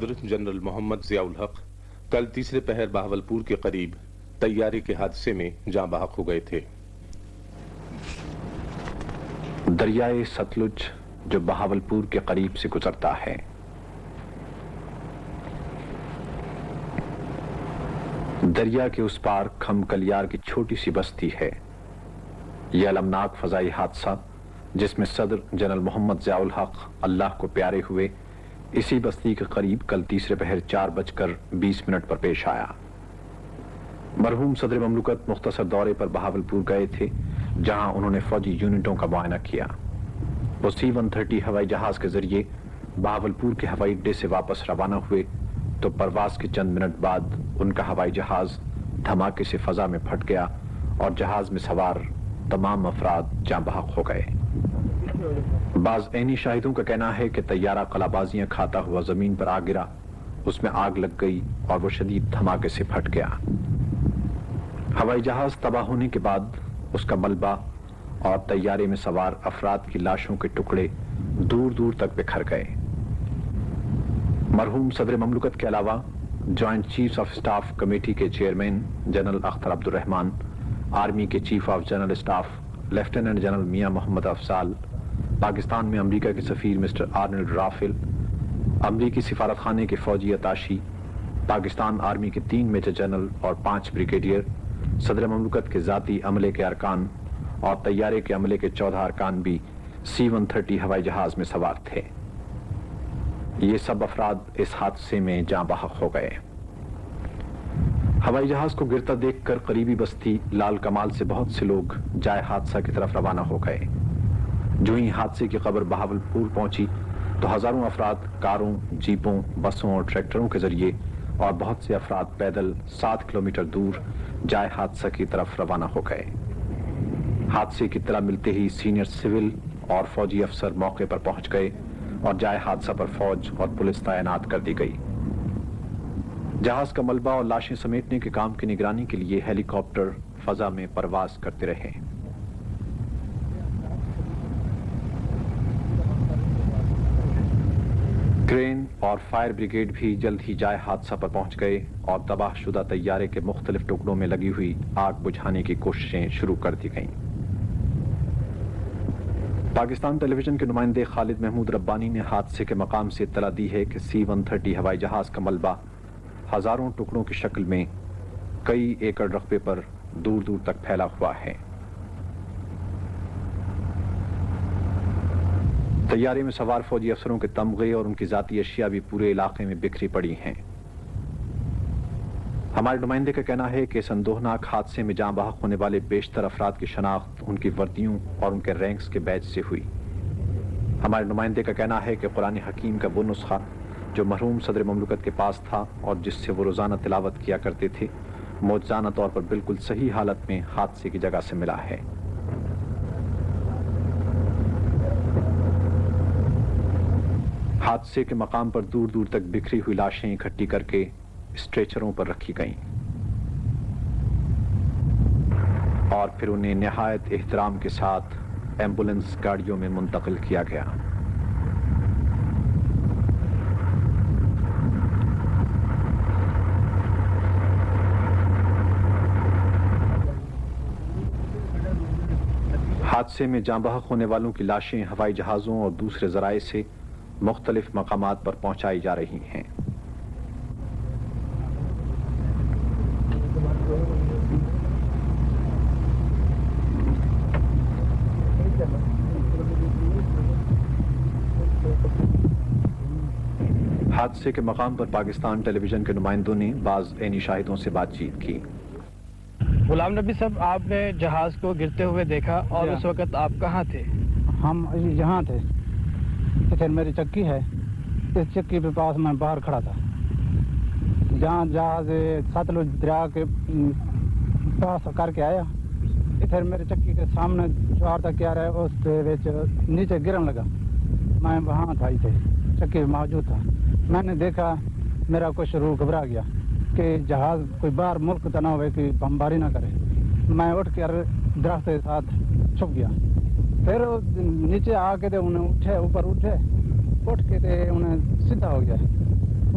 صدر جنرل محمد ضیاء الحق کل تیسرے پہر بہاولپور کے قریب طیارے کے حادثے میں جاں بحق ہو گئے تھے۔ دریائے ستلج جو بہاولپور کے قریب سے گزرتا ہے، دریا کے اس پار کھم کلیار کی چھوٹی سی بستی ہے۔ یہ المناک فضائی حادثہ جس میں صدر جنرل محمد ضیاء الحق اللہ کو پیارے ہوئے، اسی بستی کے قریب کل تیسرے پہر 4:20 پر پیش آیا۔ مرحوم صدر مملکت مختصر دورے پر بہاولپور گئے تھے، جہاں انہوں نے فوجی یونٹوں کا معائنہ کیا۔ وہ C-130 ہوائی جہاز کے ذریعے بہاولپور کے ہوائی اڈے سے واپس روانہ ہوئے تو پرواز کے چند منٹ بعد ان کا ہوائی جہاز دھماکے سے فضا میں پھٹ گیا اور جہاز میں سوار تمام افراد جاں بحق ہو گئے۔ بعض عینی شاہدوں کا کہنا ہے کہ طیارہ قلابازیاں کھاتا ہوا زمین پر آ گرا، اس میں آگ لگ گئی اور وہ شدید دھماکے سے پھٹ گیا۔ ہوائی جہاز تباہ ہونے کے بعد اس کا ملبہ اور طیارے میں سوار افراد کی لاشوں کے ٹکڑے دور دور تک بکھر گئے۔ مرحوم صدر مملکت کے علاوہ joint chiefs of staff committee کے چیئرمین جنرل اختر عبد الرحمان، آرمی کے chief of general staff lieutenant general میاں محمد افضال، پاکستان میں امریکہ کے سفیر مسٹر آرنلڈ رافل، امریکی سفارت خانے کے فوجی اتاشی، پاکستان آرمی کے 3 میجر جنرل اور 5 بریگیڈیئر، صدر مملکت کے ذاتی عملے کے ارکان اور طیارے کے عملے کے 14 ارکان بھی C-130 ہوائی جہاز میں سوار تھے۔ یہ سب افراد اس حادثے میں جاں بحق ہو گئے۔ ہوائی جہاز کو گرتا دیکھ کر قریبی بستی لال کمال سے بہت سے لوگ جائے حادثہ کی طرف روانہ ہو گئے۔ جو ہی حادثے کی خبر بہاولپور پہنچی تو ہزاروں افراد کاروں، جیپوں، بسوں اور ٹریکٹروں کے ذریعے اور بہت سے افراد پیدل 7 کلومیٹر دور جائے حادثہ کی طرف روانہ ہو گئے۔ حادثے کی اطلاع ملتے ہی سینئر سول اور فوجی افسر موقع پر پہنچ گئے اور جائے حادثہ پر فوج اور پولیس تعینات کر دی گئی۔ جہاز کا ملبہ اور لاشیں سمیٹنے کے کام کی نگرانی کے لیے ہیلی کاپٹر فضا میں پرواز کرتے رہے۔ کرین اور فائر بریگیڈ بھی جلد ہی جائے حادثہ پر پہنچ گئے اور تباہ شدہ طیارے کے مختلف ٹکڑوں میں لگی ہوئی آگ بجھانے کی کوششیں شروع کر دی گئیں۔ پاکستان ٹیلی ویژن کے نمائندے خالد محمود ربانی نے حادثے کے مقام سے اطلاع دی ہے کہ C-130 ہوائی جہاز کا ملبہ ہزاروں ٹکڑوں کی شکل میں کئی ایکڑ رقبے پر دور دور تک پھیلا ہوا ہے۔ طیارے میں سوار فوجی افسروں کے تمغے اور ان کی ذاتی اشیاء بھی پورے علاقے میں بکھری پڑی ہیں۔ ہمارے نمائندے کا کہنا ہے کہ اس اندوہناک حادثے میں جاں بحق ہونے والے بیشتر افراد کی شناخت ان کی وردیوں اور ان کے رینکس کے بیج سے ہوئی۔ ہمارے نمائندے کا کہنا ہے کہ قرآن حکیم کا وہ نسخہ جو مرحوم صدر مملکت کے پاس تھا اور جس سے وہ روزانہ تلاوت کیا کرتے تھے، معجزانہ طور پر بالکل صحیح حالت میں حادثے کی جگہ سے ملا ہے۔ حادثے کے مقام پر دور دور تک بکھری ہوئی لاشیں اکٹھی کر کے اسٹریچروں پر رکھی گئیں اور پھر انہیں نہایت احترام کے ساتھ ایمبولینس گاڑیوں میں منتقل کیا گیا۔ حادثے میں جاں بحق ہونے والوں کی لاشیں ہوائی جہازوں اور دوسرے ذرائع سے مختلف مقامات پر پہنچائی جا رہی ہیں۔ حادثے کے مقام پر پاکستان ٹیلی ویژن کے نمائندوں نے بعض عینی شاہدوں سے بات چیت کی۔ غلام نبی صاحب، آپ نے جہاز کو گرتے ہوئے دیکھا اور اس وقت آپ کہاں تھے؟ ہم یہاں تھے، ادھر میری چکی ہے، اس چکی کے پاس میں باہر کھڑا تھا، جہاں جہاز ستلج دریا کے پاس کر کے آیا، ادھر میری چکی کے سامنے جوار تک کیا رہا، اس کے نیچے گرن لگا، میں وہاں تھا، تھے چکی موجود تھا، میں نے دیکھا، میرا کچھ روح گھبرا گیا کہ جہاز کوئی باہر ملک تو نہ ہوئے کہ بمباری نہ کرے، میں اٹھ کر درخت کے ساتھ چھپ گیا، پھر نیچے آ کے انہیں اٹھے، اوپر اٹھے، اٹھ کے انہیں سیدھا ہو گیا،